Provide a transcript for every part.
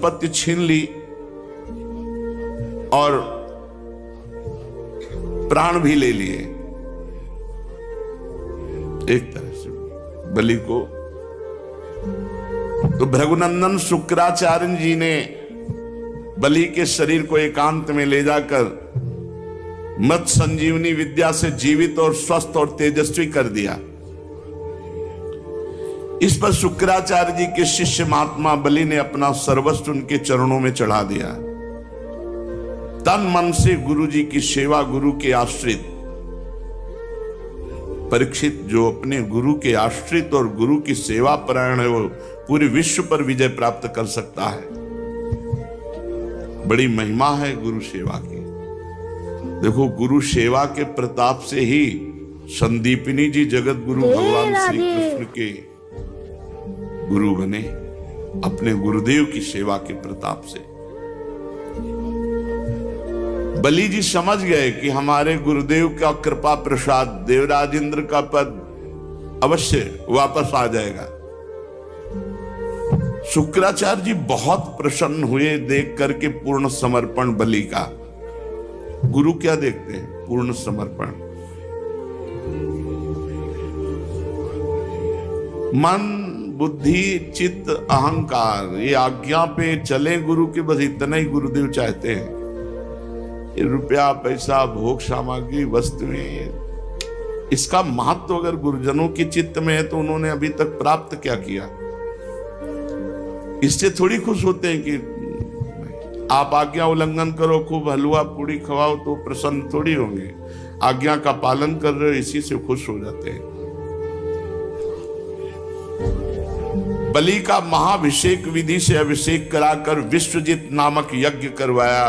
संपत्ति छीन ली और प्राण भी ले लिए एक तरह से बलि को। तो भृगुनंदन शुक्राचार्य जी ने बलि के शरीर को एकांत में ले जाकर मत संजीवनी विद्या से जीवित और स्वस्थ और तेजस्वी कर दिया। इस पर शुक्राचार्य जी के शिष्य महात्मा बलि ने अपना सर्वस्व उनके चरणों में चढ़ा दिया। तन मन से गुरु जी की सेवा, गुरु के आश्रित परीक्षित जो अपने गुरु के आश्रित और गुरु की सेवा परायण है, वो पूरे विश्व पर विजय प्राप्त कर सकता है। बड़ी महिमा है गुरु सेवा की। देखो, गुरु सेवा के प्रताप से ही संदीपिनी जी जगत गुरु भगवान श्री कृष्ण के गुरु बने, अपने गुरुदेव की सेवा के प्रताप से। बलि जी समझ गए कि हमारे गुरुदेव का कृपा प्रसाद, देवराज इंद्र का पद अवश्य वापस आ जाएगा। शुक्राचार्य जी बहुत प्रसन्न हुए देख करके पूर्ण समर्पण बलि का। गुरु क्या देखते हैं? पूर्ण समर्पण। मन, बुद्धि, चित्त, अहंकार, ये आज्ञा पे चले गुरु के, बस इतना ही गुरुदेव चाहते हैं। ये रुपया, पैसा, भोग सामग्री, वस्तुएं, इसका महत्व अगर गुरुजनों के चित्त में है तो उन्होंने अभी तक प्राप्त क्या किया? इससे थोड़ी खुश होते हैं कि आप आज्ञा उल्लंघन करो, खूब हलवा पूड़ी खवाओ तो प्रसन्न थोड़ी होंगे। आज्ञा का पालन कर रहे हो, इसी से खुश हो जाते हैं। बलि का महाभिषेक विधि से अभिषेक कराकर विश्वजित नामक यज्ञ करवाया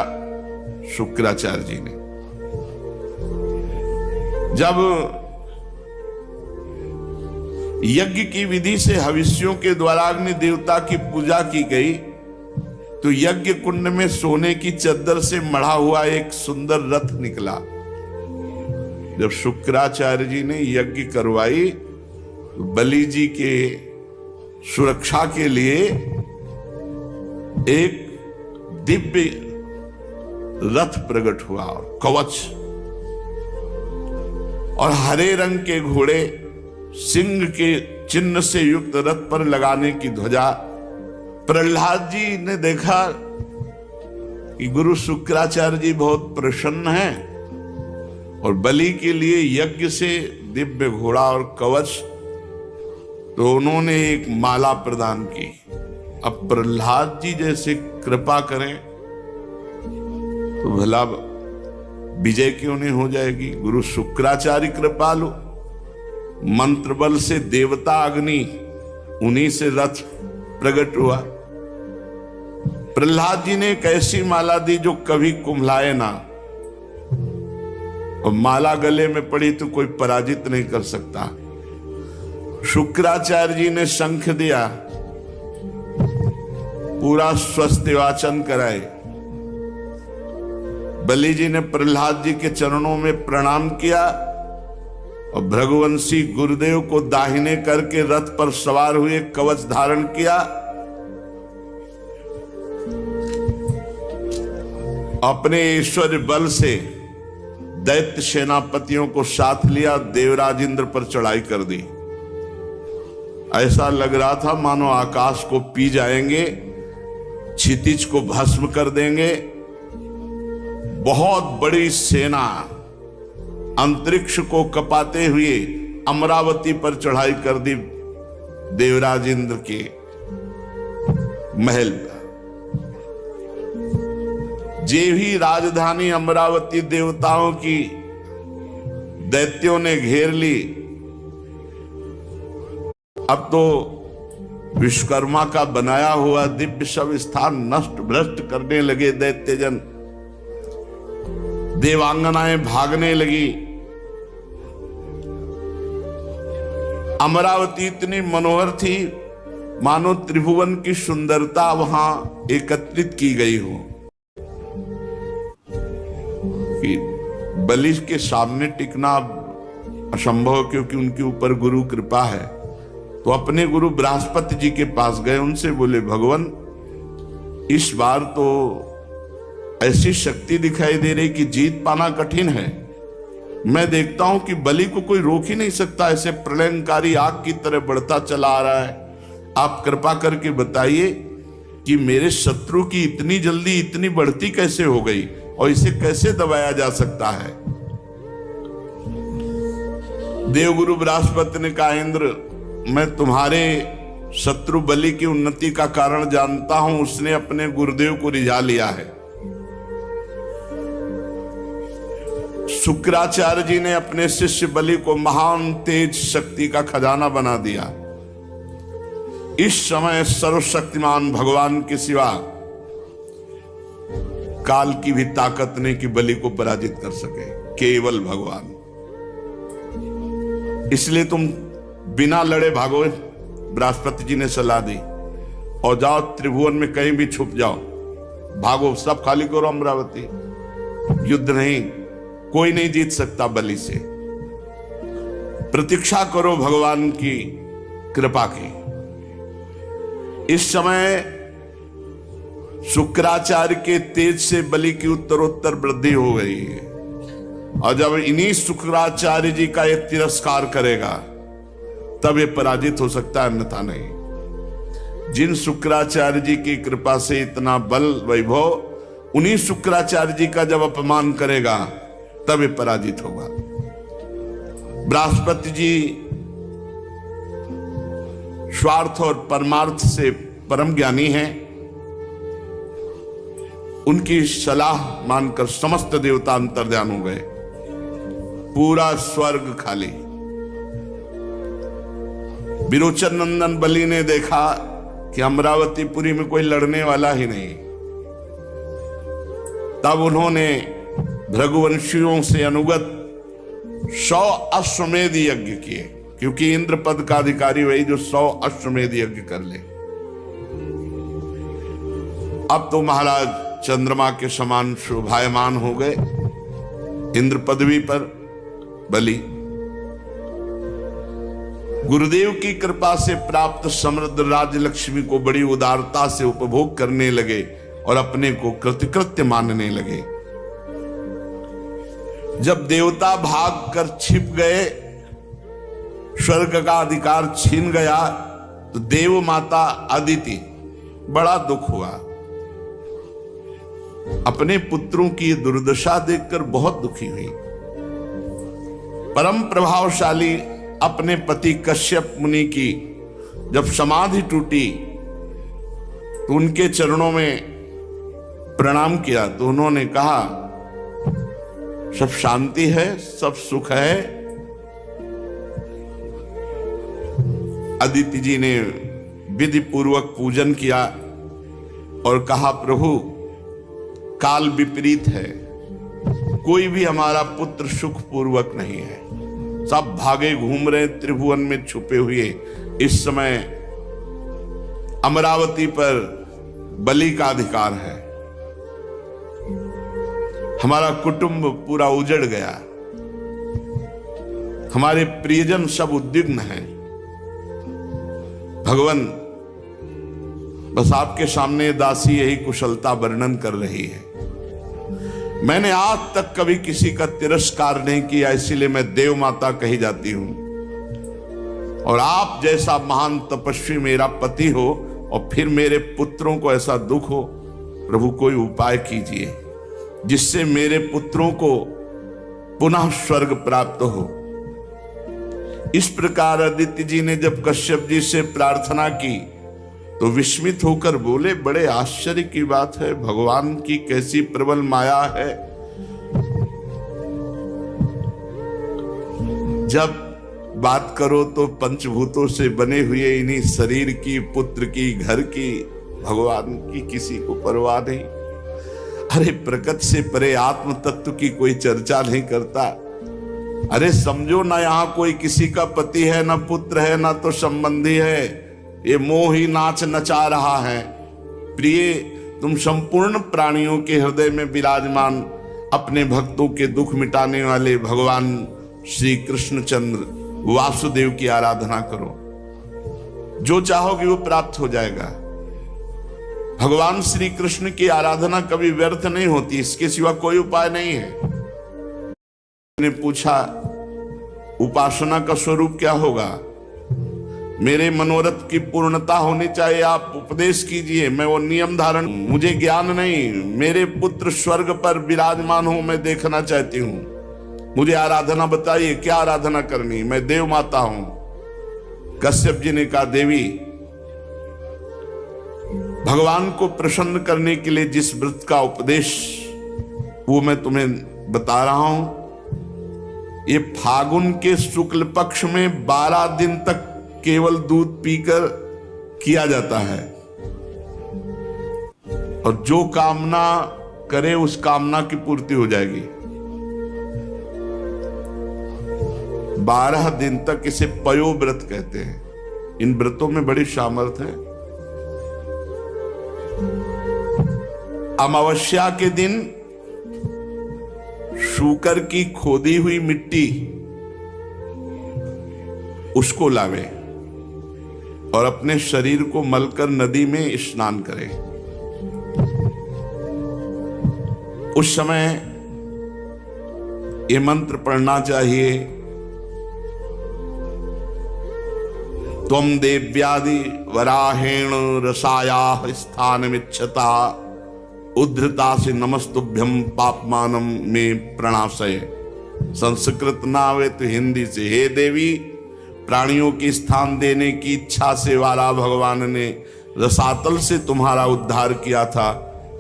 शुक्राचार्य जी ने। जब यज्ञ की विधि से हविष्यों के द्वारा अग्नि देवता की पूजा की गई तो यज्ञ कुंड में सोने की चद्दर से मढ़ा हुआ एक सुंदर रथ निकला। जब शुक्राचार्य जी ने यज्ञ करवाई तो बलि जी के सुरक्षा के लिए एक दिव्य रथ प्रकट हुआ और कवच और हरे रंग के घोड़े, सिंह के चिन्ह से युक्त रथ पर लगाने की ध्वजा। प्रहलाद जी ने देखा कि गुरु शुक्राचार्य जी बहुत प्रसन्न हैं और बलि के लिए यज्ञ से दिव्य घोड़ा और कवच, तो उन्होंने एक माला प्रदान की। अब प्रहलाद जी जैसे कृपा करें तो भला विजय क्यों नहीं हो जाएगी? गुरु शुक्राचार्य कृपालु, मंत्र बल से देवता अग्नि, उन्हीं से रथ प्रकट हुआ। प्रहलाद जी ने एक ऐसी माला दी जो कभी कुम्हलाए ना, और माला गले में पड़ी तो कोई पराजित नहीं कर सकता। शुक्राचार्य जी ने शंख दिया, पूरा स्वस्ति वाचन कराए। बलि जी ने प्रहलाद जी के चरणों में प्रणाम किया और भृगुवंशी गुरुदेव को दाहिने करके रथ पर सवार हुए, कवच धारण किया। अपने ईश्वर बल से दैत्य सेनापतियों को साथ लिया, देवराज इंद्र पर चढ़ाई कर दी। ऐसा लग रहा था मानो आकाश को पी जाएंगे, क्षितिज को भस्म कर देंगे। बहुत बड़ी सेना अंतरिक्ष को कपाते हुए अमरावती पर चढ़ाई कर दी देवराज इंद्र के महल पर। जे भी राजधानी अमरावती देवताओं की दैत्यों ने घेर ली। अब तो विश्वकर्मा का बनाया हुआ दिव्य सब स्थान नष्ट भ्रष्ट करने लगे दैत्यजन। देवांगनाएं भागने लगी। अमरावती इतनी मनोहर थी मानो त्रिभुवन की सुंदरता वहां एकत्रित की गई हो। कि बलि के सामने टिकना असंभव, क्योंकि उनके ऊपर गुरु कृपा है। तो अपने गुरु बृहस्पति जी के पास गए, उनसे बोले भगवान इस बार तो ऐसी शक्ति दिखाई दे रही कि जीत पाना कठिन है। मैं देखता हूं कि बलि को कोई रोक ही नहीं सकता, ऐसे प्रलयंकारी आग की तरह बढ़ता चला आ रहा है। आप कृपा करके बताइए कि मेरे शत्रु की इतनी जल्दी इतनी बढ़ती कैसे हो गई और इसे कैसे दबाया जा सकता है। देवगुरु बृहस्पति ने कहा, इंद्र, मैं तुम्हारे शत्रु बलि की उन्नति का कारण जानता हूं, उसने अपने गुरुदेव को रिझा लिया है। शुक्राचार्य जी ने अपने शिष्य बलि को महान तेज शक्ति का खजाना बना दिया। इस समय सर्वशक्तिमान भगवान के सिवा काल की भी ताकत नहीं कि बलि को पराजित कर सके, केवल भगवान। इसलिए तुम बिना लड़े भागो, बृहस्पति जी ने सलाह दी, और जाओ त्रिभुवन में कहीं भी छुप जाओ, भागो, सब खाली करो अमरावती। युद्ध नहीं, कोई नहीं जीत सकता बलि से। प्रतीक्षा करो भगवान की कृपा की। इस समय शुक्राचार्य के तेज से बलि की उत्तरोत्तर वृद्धि हो गई है, और जब इन्हीं शुक्राचार्य जी का ये तिरस्कार करेगा तब ये पराजित हो सकता है, अन्यथा नहीं। जिन शुक्राचार्य जी की कृपा से इतना बल वैभव, उन्हीं शुक्राचार्य जी का जब अपमान करेगा तब ये पराजित होगा। बृहस्पति जी स्वार्थ और परमार्थ से परम ज्ञानी हैं। उनकी सलाह मानकर समस्त देवता अंतर्ध्यान हो गए, पूरा स्वर्ग खाली। विरोचन नंदन बलि ने देखा कि अमरावतीपुरी में कोई लड़ने वाला ही नहीं। तब उन्होंने भृगुवंशियों से अनुगत 100 अश्वमेध यज्ञ किए, क्योंकि इंद्र पद का अधिकारी वही जो 100 अश्वमेध यज्ञ कर ले। अब तो महाराज चंद्रमा के समान शोभायमान हो गए इंद्र पदवी पर बलि। गुरुदेव की कृपा से प्राप्त समृद्ध राजलक्ष्मी को बड़ी उदारता से उपभोग करने लगे और अपने को कृतकृत्य मानने लगे। जब देवता भाग कर छिप गए, स्वर्ग का अधिकार छीन गया, तो देव माता अदिति बड़ा दुख हुआ। अपने पुत्रों की दुर्दशा देखकर बहुत दुखी हुई। परम प्रभावशाली अपने पति कश्यप मुनि की जब समाधि टूटी तो उनके चरणों में प्रणाम किया, तो उन्होंने कहा, सब शांति है, सब सुख है। अदिति जी ने विधि पूर्वक पूजन किया और कहा, प्रभु काल विपरीत है, कोई भी हमारा पुत्र सुख पूर्वक नहीं है, सब भागे घूम रहे त्रिभुवन में छुपे हुए। इस समय अमरावती पर बलि का अधिकार है, हमारा कुटुंब पूरा उजड़ गया, हमारे प्रियजन सब उद्विग्न हैं। भगवान, बस आपके सामने दासी यही कुशलता वर्णन कर रही है। मैंने आज तक कभी किसी का तिरस्कार नहीं किया, इसीलिए मैं देव माता कही जाती हूं। और आप जैसा महान तपस्वी मेरा पति हो और फिर मेरे पुत्रों को ऐसा दुख हो, प्रभु कोई उपाय कीजिए जिससे मेरे पुत्रों को पुनः स्वर्ग प्राप्त हो। इस प्रकार अदिति जी ने जब कश्यप जी से प्रार्थना की तो विस्मित होकर बोले, बड़े आश्चर्य की बात है, भगवान की कैसी प्रबल माया है। जब बात करो तो पंचभूतों से बने हुए इन्हीं शरीर की, पुत्र की, घर की, भगवान की किसी को परवाह नहीं। अरे प्रकृत से परे आत्म तत्व की कोई चर्चा नहीं करता। अरे समझो ना, यहां कोई किसी का पति है, ना पुत्र है, ना तो संबंधी है, ये मोह ही नाच नचा रहा है। प्रिय, तुम संपूर्ण प्राणियों के हृदय में विराजमान अपने भक्तों के दुख मिटाने वाले भगवान श्री कृष्णचंद्र वासुदेव की आराधना करो, जो चाहोगे वो प्राप्त हो जाएगा। भगवान श्री कृष्ण की आराधना कभी व्यर्थ नहीं होती, इसके सिवा कोई उपाय नहीं है। ने पूछा उपासना का स्वरूप क्या होगा? मेरे मनोरथ की पूर्णता होनी चाहिए, आप उपदेश कीजिए, मैं वो नियम धारण, मुझे ज्ञान नहीं, मेरे पुत्र स्वर्ग पर विराजमान हो, मैं देखना चाहती हूं, मुझे आराधना बताइए, क्या आराधना करनी, मैं देव माता हूं। कश्यप जी ने कहा देवी, भगवान को प्रसन्न करने के लिए जिस व्रत का उपदेश वो मैं तुम्हें बता रहा हूं, ये फागुन के शुक्ल पक्ष में 12 दिन तक केवल दूध पीकर किया जाता है, और जो कामना करे उस कामना की पूर्ति हो जाएगी। 12 दिन तक इसे पयो व्रत कहते हैं। इन व्रतों में बड़ी सामर्थ है। अमावस्या के दिन शूकर की खोदी हुई मिट्टी उसको लावे और अपने शरीर को मलकर नदी में स्नान करे। उस समय ये मंत्र पढ़ना चाहिए, त्वं देव्यादि वराहेण रसायाः स्थानमिच्छता उद्धृता से नमस्तुभ्यम पापमानम में प्रणाशय। संस्कृत ना आवे तो हिंदी से, हे देवी, प्राणियों की स्थान देने की इच्छा से वारा भगवान ने रसातल से तुम्हारा उद्धार किया था।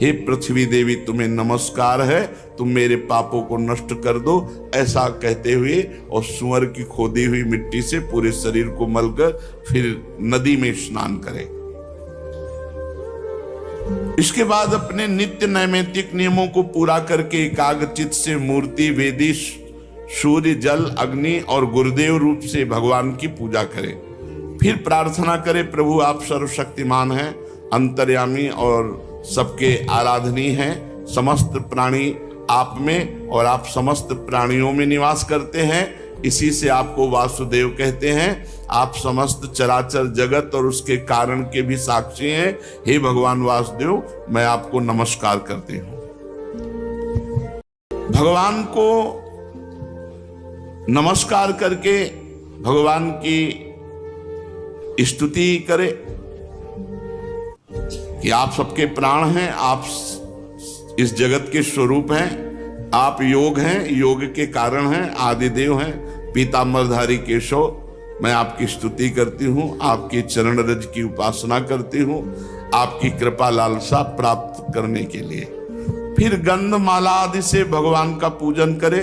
हे पृथ्वी देवी, तुम्हें नमस्कार है, तुम मेरे पापों को नष्ट कर दो, ऐसा कहते हुए और सुअर की खोदी हुई मिट्टी से पूरे शरीर को मलकर फिर नदी में स्नान करें। इसके बाद अपने नित्य नैमित्तिक नियमों को पूरा करके एकाग्रचित्त से मूर्ति, वेदी, सूर्य, जल, अग्नि और गुरुदेव रूप से भगवान की पूजा करें। फिर प्रार्थना करें, प्रभु आप सर्वशक्तिमान हैं, अंतर्यामी और सबके आराधनीय हैं। समस्त प्राणी आप में और आप समस्त प्राणियों में निवास करते हैं, इसी से आपको वासुदेव कहते हैं। आप समस्त चराचर जगत और उसके कारण के भी साक्षी हैं। हे भगवान वासुदेव, मैं आपको नमस्कार करती हूं। भगवान को नमस्कार करके भगवान की स्तुति करें कि आप सबके प्राण हैं, आप इस जगत के स्वरूप हैं, आप योग हैं, योग के कारण हैं, आदिदेव हैं, पीतांबरधारी केशव, मैं आपकी स्तुति करती हूँ, आपकी चरण रज की उपासना करती हूँ, आपकी कृपा लालसा प्राप्त करने के लिए। फिर गंधमाला आदि से भगवान का पूजन करे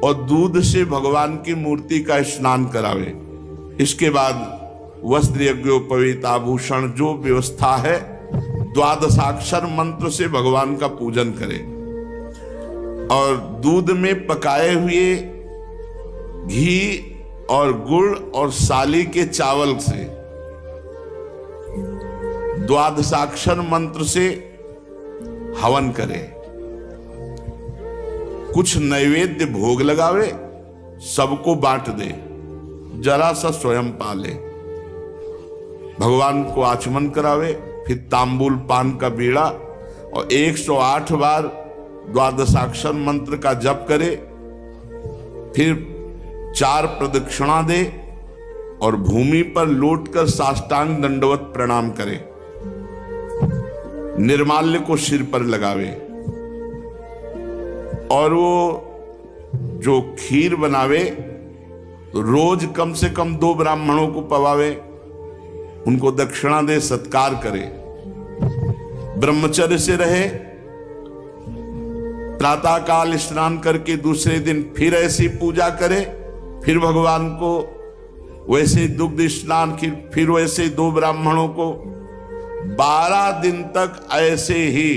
और दूध से भगवान की मूर्ति का स्नान करावे। इसके बाद वस्त्र, यज्ञोपवीत, आभूषण, जो व्यवस्था है, द्वादशाक्षर मंत्र से भगवान का पूजन करे और दूध में पकाए हुए घी और गुड़ और साली के चावल से द्वादशाक्षर मंत्र से हवन करे। कुछ नैवेद्य भोग लगावे, सबको बांट दे, जरा सा स्वयं पाले, भगवान को आचमन करावे, फिर तांबूल पान का बीड़ा और 108 बार द्वादशाक्षर मंत्र का जप करे, फिर 4 प्रदक्षिणा दे और भूमि पर लौटकर साष्टांग दंडवत प्रणाम करे। निर्माल्य को सिर पर लगावे और वो जो खीर बनावे तो रोज कम से कम 2 ब्राह्मणों को पवावे, उनको दक्षिणा दे, सत्कार करे, ब्रह्मचर्य से रहे, प्रातः काल स्नान करके दूसरे दिन फिर ऐसी पूजा करे, फिर भगवान को वैसे दुग्ध स्नान, फिर वैसे 2 ब्राह्मणों को, 12 दिन तक ऐसे ही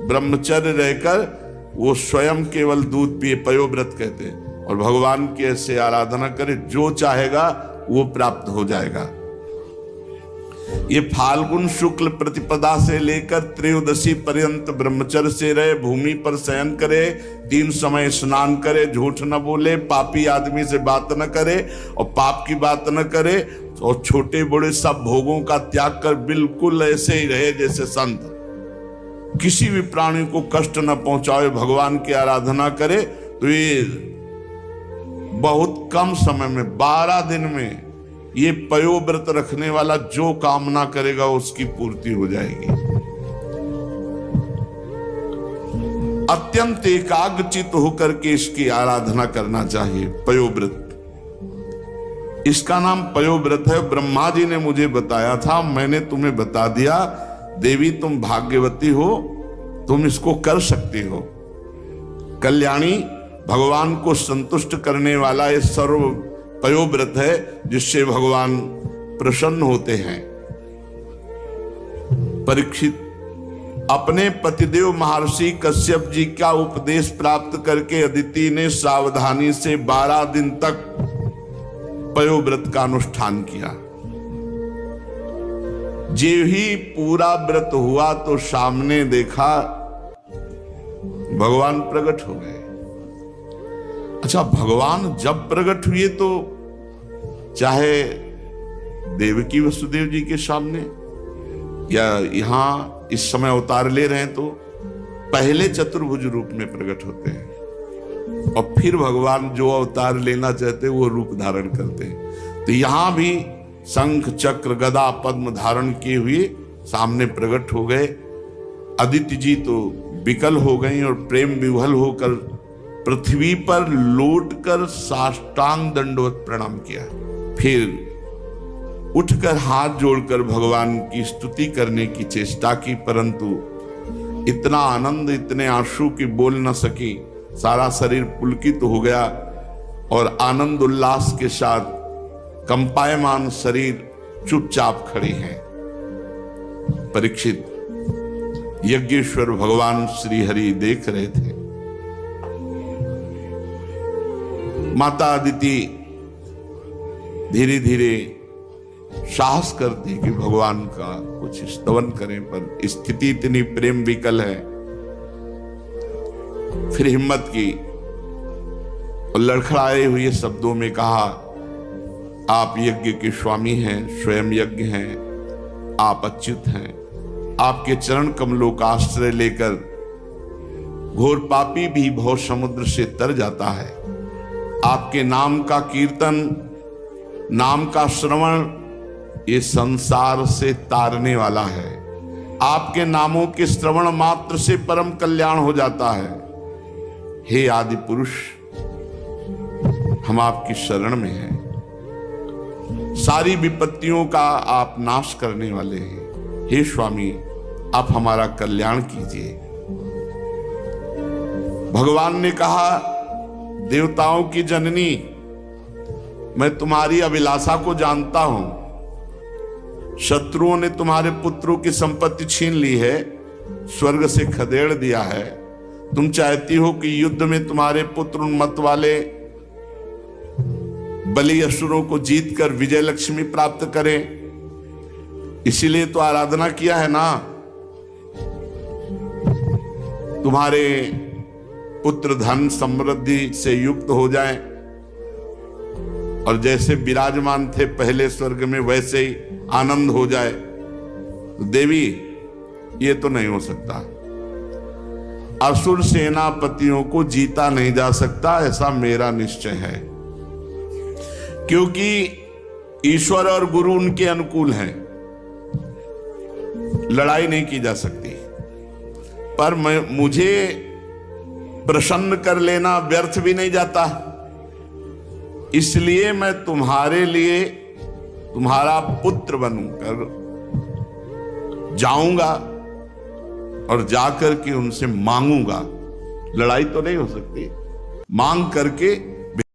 ब्रह्मचर्य रहकर वो स्वयं केवल दूध पिए, पयोव्रत कहते हैं, और भगवान की ऐसे आराधना करे, जो चाहेगा वो प्राप्त हो जाएगा। ये फाल्गुन शुक्ल प्रतिपदा से लेकर त्रयोदशी पर्यंत ब्रह्मचर्य से रहे, भूमि पर शयन करे, 3 समय स्नान करे, झूठ न बोले, पापी आदमी से बात न करे और पाप की बात न करे, और छोटे बड़े सब भोगों का त्याग कर बिल्कुल ऐसे ही रहे जैसे संत। किसी भी प्राणी को कष्ट न पहुंचाए, भगवान की आराधना करे, तो ये बहुत कम समय में 12 दिन में ये पयोव्रत रखने वाला जो कामना करेगा उसकी पूर्ति हो जाएगी। अत्यंत एकाग्रचित होकर के इसकी आराधना करना चाहिए। पयोव्रत, इसका नाम पयोव्रत है। ब्रह्मा जी ने मुझे बताया था, मैंने तुम्हें बता दिया। देवी तुम भाग्यवती हो, तुम इसको कर सकती हो। कल्याणी, भगवान को संतुष्ट करने वाला ये सर्व पयोव्रत है जिससे भगवान प्रसन्न होते हैं। परीक्षित अपने पतिदेव महर्षि कश्यप जी का उपदेश प्राप्त करके अदिति ने सावधानी से 12 दिन तक पयोव्रत का अनुष्ठान किया। जो ही पूरा व्रत हुआ तो सामने देखा भगवान प्रकट हो गए। अच्छा, भगवान जब प्रकट हुए तो चाहे देवकी वसुदेव जी के सामने या यहां इस समय अवतार ले रहे हैं, तो पहले चतुर्भुज रूप में प्रकट होते हैं और फिर भगवान जो अवतार लेना चाहते हैं वो रूप धारण करते हैं। तो यहां भी शंख चक्र गदा पद्म धारण किए हुए सामने प्रकट हो गए। अदिति जी तो विकल हो गई और प्रेम विह्वल होकर पृथ्वी पर लौटकर साष्टांग दंडवत प्रणाम किया। फिर उठकर हाथ जोड़कर भगवान की स्तुति करने की चेष्टा की, परंतु इतना आनंद, इतने आंसू की बोल न सकी। सारा शरीर पुलकित हो गया और आनंद उल्लास के साथ कंपायमान शरीर चुपचाप खड़ी है। परीक्षित, यज्ञेश्वर भगवान श्री हरि देख रहे थे। माता अदिति धीरे धीरे साहस करती कि भगवान का कुछ स्तवन करें, पर स्थिति इतनी प्रेम विकल है। फिर हिम्मत की और लड़खड़ाए हुए शब्दों में कहा, आप यज्ञ के स्वामी हैं, स्वयं यज्ञ हैं, आप अच्युत हैं। आपके चरण कमलों का आश्रय लेकर घोर पापी भी भव समुद्र से तर जाता है। आपके नाम का कीर्तन, नाम का श्रवण ये संसार से तारने वाला है। आपके नामों के श्रवण मात्र से परम कल्याण हो जाता है। हे आदि पुरुष, हम आपकी शरण में हैं। सारी विपत्तियों का आप नाश करने वाले हैं। हे स्वामी, आप हमारा कल्याण कीजिए। भगवान ने कहा, देवताओं की जननी, मैं तुम्हारी अभिलाषा को जानता हूं। शत्रुओं ने तुम्हारे पुत्रों की संपत्ति छीन ली है, स्वर्ग से खदेड़ दिया है। तुम चाहती हो कि युद्ध में तुम्हारे पुत्र उन्मत्त वाले बलि असुरों को जीतकर विजय लक्ष्मी प्राप्त करें, इसीलिए तो आराधना किया है ना। तुम्हारे पुत्र धन समृद्धि से युक्त हो जाएं और जैसे विराजमान थे पहले स्वर्ग में वैसे ही आनंद हो जाए। देवी, ये तो नहीं हो सकता। असुर सेनापतियों को जीता नहीं जा सकता, ऐसा मेरा निश्चय है, क्योंकि ईश्वर और गुरु उनके अनुकूल हैं। लड़ाई नहीं की जा सकती, पर मुझे प्रसन्न कर लेना व्यर्थ भी नहीं जाता। इसलिए मैं तुम्हारे लिए तुम्हारा पुत्र बनकर जाऊंगा और जाकर के उनसे मांगूंगा। लड़ाई तो नहीं हो सकती, मांग करके